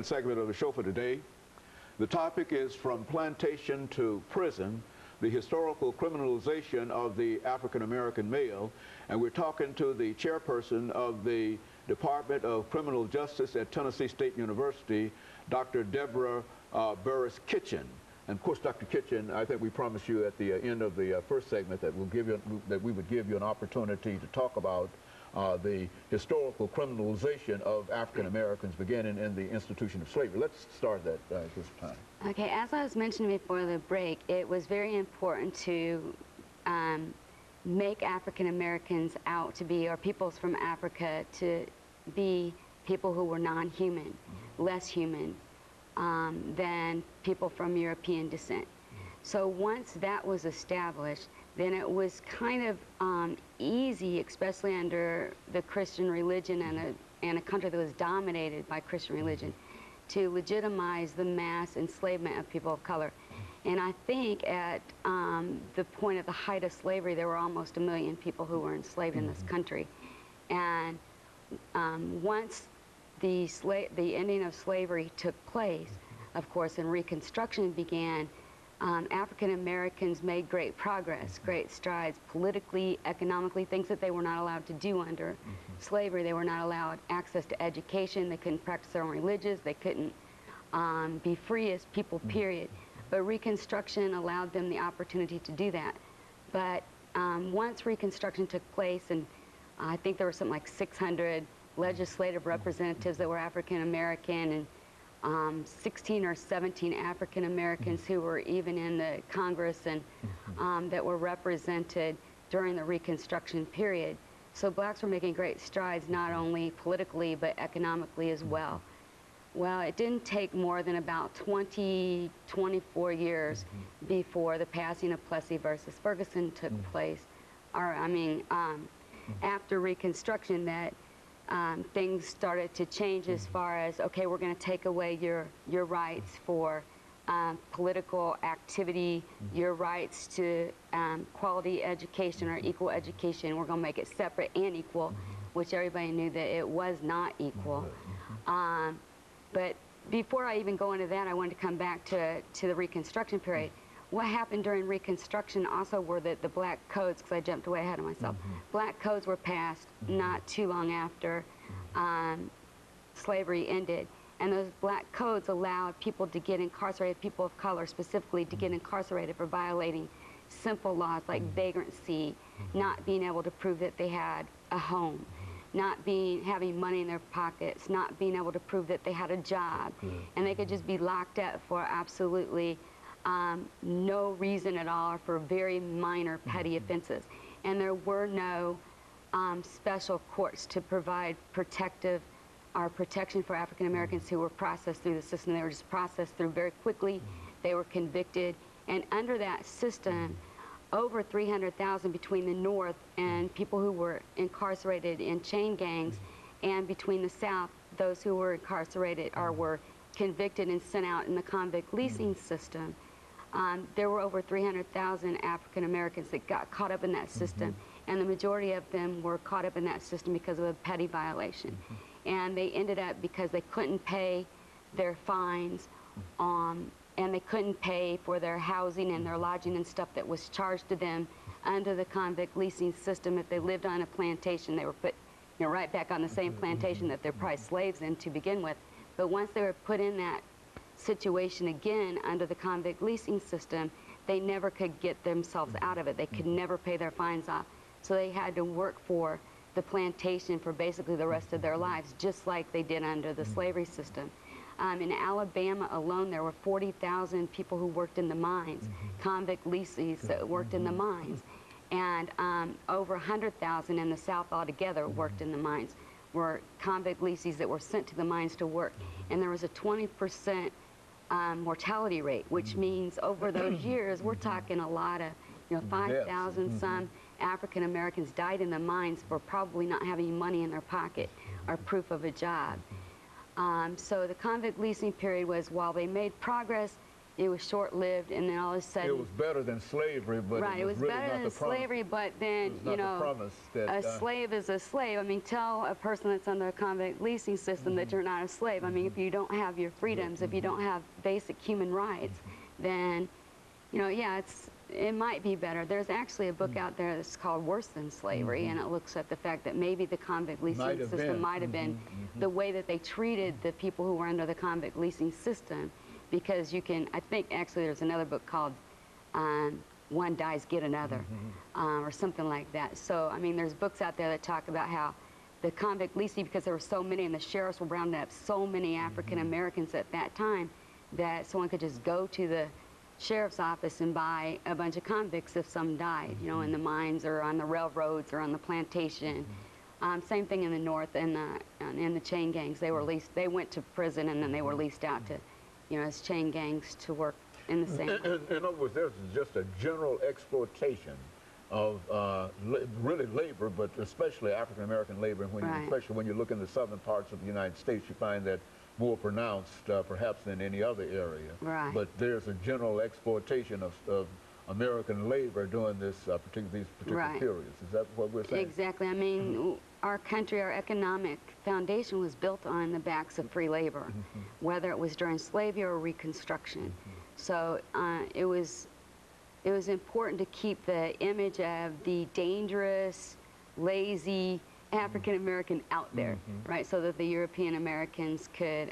Segment of the show for today. The topic is From Plantation to Prison, the historical criminalization of the African American male, and we're talking to the chairperson of the Department of Criminal Justice at Tennessee State University, Dr. DBurris-Kitchens. And of course, Dr. Kitchen, I think we promised you at the end of the first segment that we would give you an opportunity to talk about the historical criminalization of African Americans beginning in the institution of slavery. Let's start that at this time. Okay, as I was mentioning before the break, it was very important to make African Americans out to be, or peoples from Africa, to be people who were non-human, less human than people from European descent. So once that was established, then it was kind of easy, especially under the Christian religion and a country that was dominated by Christian religion, to legitimize the mass enslavement of people of color. And I think at the point of the height of slavery, there were almost 1 million people who were enslaved in this country. And once the ending of slavery took place, of course, and Reconstruction began, African Americans made great progress, great strides politically, economically, things that they were not allowed to do under slavery. They were not allowed access to education. They couldn't practice their own religions. They couldn't be free as people, period. But Reconstruction allowed them the opportunity to do that. But once Reconstruction took place, and I think there were something like 600 legislative representatives that were African American, and 16 or 17 African Americans who were even in the Congress and that were represented during the Reconstruction period. So blacks were making great strides, not only politically but economically as well. Well, it didn't take more than about 24 years before the passing of Plessy versus Ferguson took place, or after Reconstruction, that things started to change as far as, okay, we're going to take away your rights for political activity, your rights to quality education or equal education. We're going to make it separate and equal, which everybody knew that it was not equal. But before I even go into that, I wanted to come back to the Reconstruction period. What happened during Reconstruction also were that the black codes, because I jumped way ahead of myself, black codes were passed not too long after slavery ended. And those black codes allowed people to get incarcerated, people of color specifically, to get incarcerated for violating simple laws like vagrancy, not being able to prove that they had a home, not having money in their pockets, not being able to prove that they had a job. And they could just be locked up for absolutely no reason at all, or for very minor petty offenses. And there were no special courts to provide protection for African Americans who were processed through the system. They were just processed through very quickly. They were convicted. And under that system, over 300,000 between the North and people who were incarcerated in chain gangs, and between the South, those who were incarcerated or were convicted and sent out in the convict leasing system. There were over 300,000 African Americans that got caught up in that system, and the majority of them were caught up in that system because of a petty violation. And they ended up because they couldn't pay their fines, and they couldn't pay for their housing and their lodging and stuff that was charged to them under the convict leasing system. If they lived on a plantation, they were put right back on the same plantation that they're probably slaves in to begin with. But once they were put in that situation again under the convict leasing system, they never could get themselves out of it. They could never pay their fines off. So they had to work for the plantation for basically the rest of their lives, just like they did under the slavery system. In Alabama alone, there were 40,000 people who worked in the mines, convict leases that worked in the mines. And over 100,000 in the South altogether worked in the mines, were convict leases that were sent to the mines to work. And there was a 20% mortality rate, which means over those years, we're talking a lot of, 5,000 some African Americans died in the mines for probably not having money in their pocket or proof of a job. So the convict leasing period was, while they made progress it was short-lived, and then all of a sudden... It was better than slavery, but right, it was really better not than slavery, but then, you know, a slave is a slave. I mean, tell a person that's under a convict leasing system that you're not a slave. I mean, if you don't have your freedoms, if you don't have basic human rights, then, you know, yeah, it might be better. There's actually a book out there that's called Worse Than Slavery, and it looks at the fact that maybe the convict leasing system might have been the way that they treated the people who were under the convict leasing system, because you can, I think actually there's another book called One Dies, Get Another, or something like that. So, I mean, there's books out there that talk about how the convict leasing, because there were so many and the sheriffs were rounding up so many African Americans at that time, that someone could just go to the sheriff's office and buy a bunch of convicts if some died, you know, in the mines or on the railroads or on the plantation. Same thing in the North and in the chain gangs. They were leased, they went to prison and then they were leased out to, you know, as chain gangs to work in the same way. In other words, there's just a general exploitation of really labor, but especially African-American labor. And when especially when you look in the southern parts of the United States, you find that more pronounced perhaps than any other area. Right. But there's a general exploitation of American labor during these particular periods. Is that what we're saying? Exactly. I mean, our country, our economic foundation was built on the backs of free labor, whether it was during slavery or Reconstruction. So it was important to keep the image of the dangerous, lazy African American out there, right? So that the European Americans could,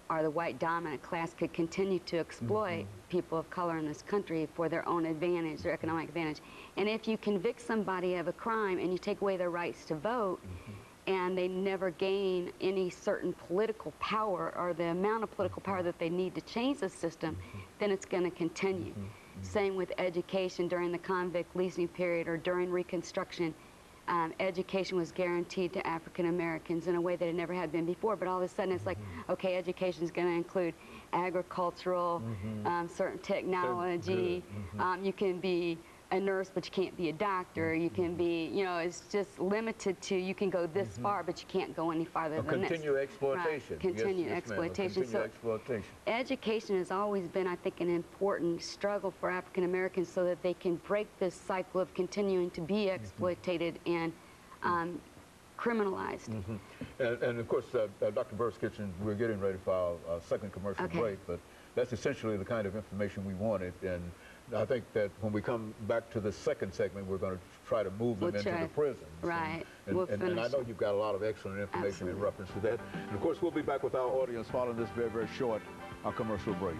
or the white dominant class could continue to exploit people of color in this country for their own advantage, their economic advantage. And if you convict somebody of a crime and you take away their rights to vote, and they never gain any certain political power or the amount of political power that they need to change the system, then it's going to continue. Same with education during the convict leasing period or during Reconstruction. Education was guaranteed to African Americans in a way that it never had been before, but all of a sudden it's like, okay, education is going to include agricultural, certain technology, you can be a nurse, but you can't be a doctor. You can be, you know, it's just limited to, you can go this far, but you can't go any farther than this. Continued exploitation. Right. Continued exploitation. Education has always been, I think, an important struggle for African Americans so that they can break this cycle of continuing to be exploited and criminalized. And of course, Dr. Burris-Kitchens, we're getting ready for our second commercial break, but that's essentially the kind of information we wanted. And I think that when we come back to the second segment, we're going to try to move them into the prisons. Right. And I know you've got a lot of excellent information in reference to that. And of course, we'll be back with our audience following this very, very short commercial break.